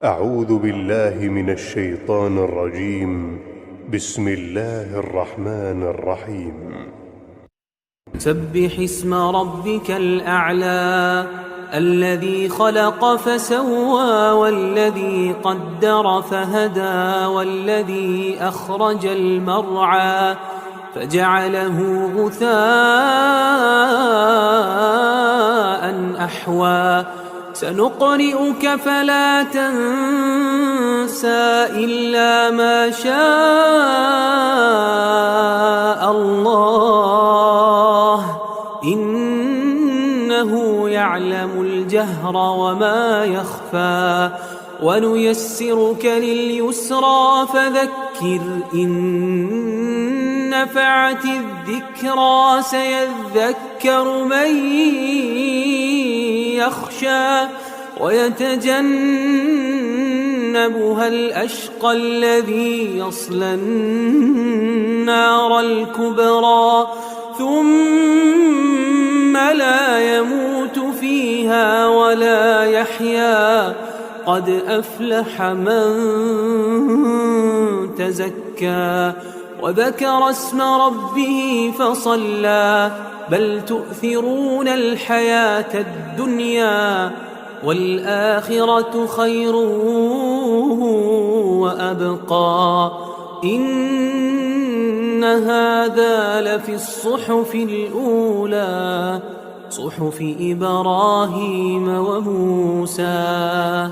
أعوذ بالله من الشيطان الرجيم. بسم الله الرحمن الرحيم. سبح اسم ربك الأعلى الذي خلق فسوى والذي قدر فهدى والذي أخرج المرعى فجعله غثاء أحوى سنقرئك فلا تنسى إلا ما شاء الله إنه يعلم الجهر وما يخفى ونيسرك لليسرى فذكر إن نفعت الذكرى سيذكر من يخشى ويتجنبها الأشقى الذي يصلى النار الكبرى ثم لا يموت فيها ولا يحيا قد أفلح من تزكى وذكر اسم ربه فصلى بل تؤثرون الحياة الدنيا والآخرة خير وأبقى إن هذا لفي الصحف الأولى صحف إبراهيم وموسى.